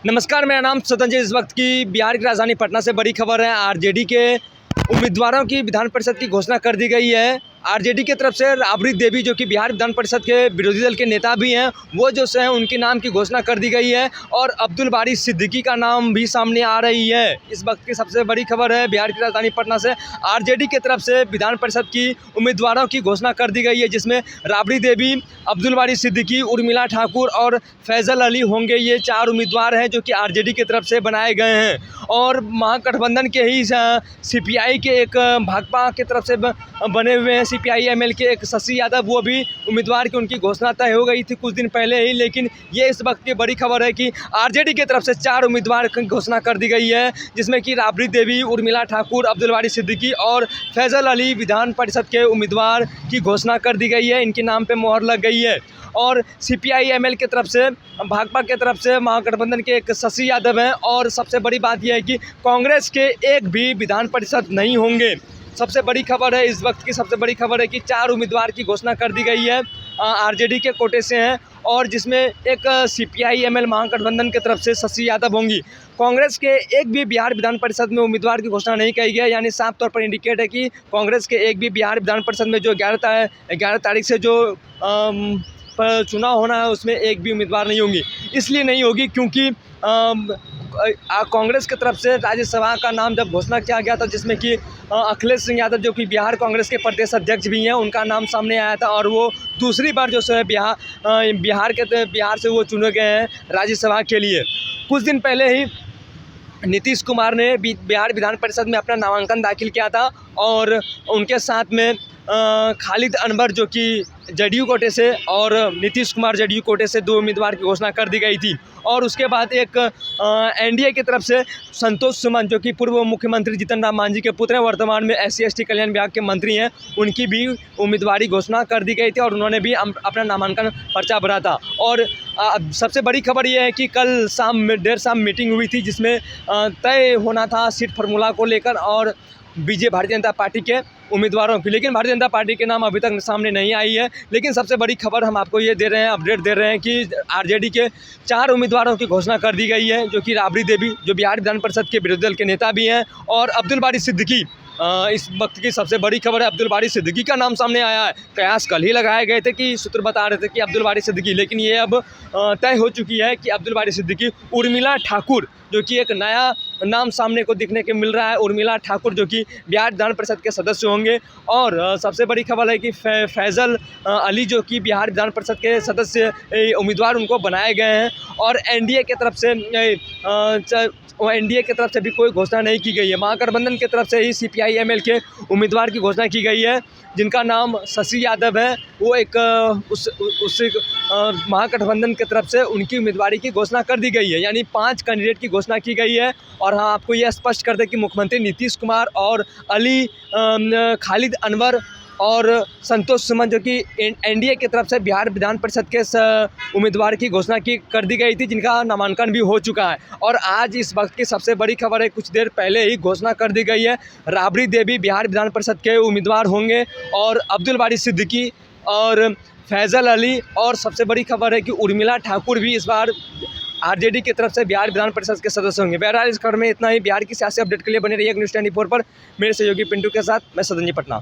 नमस्कार, मेरा नाम सतंजय। इस वक्त की बिहार की राजधानी पटना से बड़ी खबर है। आरजेडी के उम्मीदवारों की विधान परिषद की घोषणा कर दी गई है। आरजेडी की तरफ से राबड़ी देवी, जो कि बिहार विधान परिषद के विरोधी दल के नेता भी हैं, वो जो है उनके नाम की घोषणा कर दी गई है और अब्दुल बारी सिद्दीकी का नाम भी सामने आ रही है। इस वक्त की सबसे बड़ी खबर है बिहार की राजधानी पटना से। आरजेडी की तरफ से विधान परिषद की उम्मीदवारों की घोषणा कर दी गई है, जिसमें राबड़ी देवी, अब्दुल बारी सिद्दीकी, उर्मिला ठाकुर और फैजल अली होंगे। ये 4 उम्मीदवार हैं जो कि आरजेडी की तरफ से बनाए गए हैं और महागठबंधन के ही सीपीआई के एक भाकपा की तरफ से बने हुए हैं। सीपीआई एमएल के एक शशि यादव, वो भी उम्मीदवार की उनकी घोषणा तय हो गई थी कुछ दिन पहले ही, लेकिन ये इस वक्त की बड़ी खबर है कि आरजेडी की तरफ से 4 उम्मीदवार की घोषणा कर दी गई है, जिसमें कि राबड़ी देवी, उर्मिला ठाकुर, अब्दुल बारी सिद्दीकी और फैजल अली विधान परिषद के उम्मीदवार की घोषणा कर दी गई है। इनके नाम पर मोहर लग गई है। और सीपीआई एमएल की तरफ से, भाकपा की तरफ से महागठबंधन के एक शशि यादव हैं। और सबसे बड़ी बात यह है कि कांग्रेस के एक भी विधान परिषद नहीं होंगे। सबसे बड़ी खबर है, इस वक्त की सबसे बड़ी खबर है कि 4 उम्मीदवार की घोषणा कर दी गई है, आरजेडी के कोटे से हैं, और जिसमें एक सीपीआई एमएल महागठबंधन की तरफ से शशि यादव होंगी। कांग्रेस के एक भी बिहार विधान परिषद में उम्मीदवार की घोषणा नहीं की गई है, यानी साफ तौर पर इंडिकेट है कि कांग्रेस के एक भी बिहार विधान परिषद में जो 11 तारीख से जो पर चुनाव होना है उसमें एक भी उम्मीदवार नहीं होंगी। इसलिए नहीं होगी क्योंकि कांग्रेस की तरफ से राज्यसभा का नाम जब घोषणा किया गया था, जिसमें कि अखिलेश सिंह यादव, जो कि बिहार कांग्रेस के प्रदेश अध्यक्ष भी हैं, उनका नाम सामने आया था और वो दूसरी बार जो है बिहार से वो चुने गए हैं राज्यसभा के लिए। कुछ दिन पहले ही नीतीश कुमार ने बिहार विधान परिषद में अपना नामांकन दाखिल किया था और उनके साथ में खालिद अनवर, जो कि जदयू कोटे से, और नीतीश कुमार जदयू कोटे से 2 उम्मीदवार की घोषणा कर दी गई थी। और उसके बाद एक एनडीए की तरफ से संतोष सुमन, जो कि पूर्व मुख्यमंत्री जीतन राम मांझी के पुत्र हैं, वर्तमान में SC/ST कल्याण विभाग के मंत्री हैं, उनकी भी उम्मीदवारी घोषणा कर दी गई थी और उन्होंने भी अपना नामांकन पर्चा भरा था। और सबसे बड़ी खबर यह है कि कल देर शाम मीटिंग हुई थी, जिसमें तय होना था सीट फार्मूला को लेकर और भारतीय जनता पार्टी के उम्मीदवारों की, लेकिन भारतीय जनता पार्टी के नाम अभी तक सामने नहीं आई है। लेकिन सबसे बड़ी खबर हम आपको ये दे रहे हैं, अपडेट दे रहे हैं कि आरजेडी के 4 उम्मीदवारों की घोषणा कर दी गई है, जो कि राबड़ी देवी, जो बिहार विधान परिषद के विरोधी दल के नेता भी हैं, और अब्दुल बारी सिद्दीकी। इस वक्त की सबसे बड़ी खबर है, अब्दुल बारी सिद्दीकी का नाम सामने आया है। कयास कल ही लगाए गए थे कि सूत्र बता रहे थे कि अब्दुल बारी सिद्दीकी, लेकिन ये अब तय हो चुकी है कि अब्दुल बारी सिद्दीकी। उर्मिला ठाकुर, जो कि एक नया नाम सामने को दिखने को मिल रहा है, उर्मिला ठाकुर, जो कि बिहार विधान परिषद के सदस्य होंगे। और सबसे बड़ी खबर है कि फैजल अली, जो कि बिहार विधान परिषद के सदस्य उम्मीदवार, उनको बनाए गए हैं। और एनडीए की तरफ से भी कोई घोषणा नहीं की गई है। महागठबंधन की तरफ से ही सीपीआई एमएल के उम्मीदवार की घोषणा की गई है, जिनका नाम शशि यादव है। वो एक उस महागठबंधन की तरफ से उनकी उम्मीदवारी की घोषणा कर दी गई है, यानी 5 कैंडिडेट की घोषणा की गई है। और हाँ, आपको यह स्पष्ट कर दें कि मुख्यमंत्री नीतीश कुमार और खालिद अनवर और संतोष सुमन, जो कि एनडीए की तरफ से बिहार विधान परिषद के उम्मीदवार की घोषणा कर दी गई थी, जिनका नामांकन भी हो चुका है। और आज इस वक्त की सबसे बड़ी खबर है, कुछ देर पहले ही घोषणा कर दी गई है, राबड़ी देवी बिहार विधान परिषद के उम्मीदवार होंगे और अब्दुल बारी सिद्दीकी और फैजल अली। और सबसे बड़ी खबर है कि उर्मिला ठाकुर भी इस बार आरजेडी की तरफ से बिहार विधान परिषद के सदस्य होंगे। बहरहाल इस खबर में इतना ही। बिहार की सियासी अपडेट के लिए बने रहिए न्यूज़ 24 पर। मेरे सहयोगी पिंटू के साथ मैं सतंजय पटना।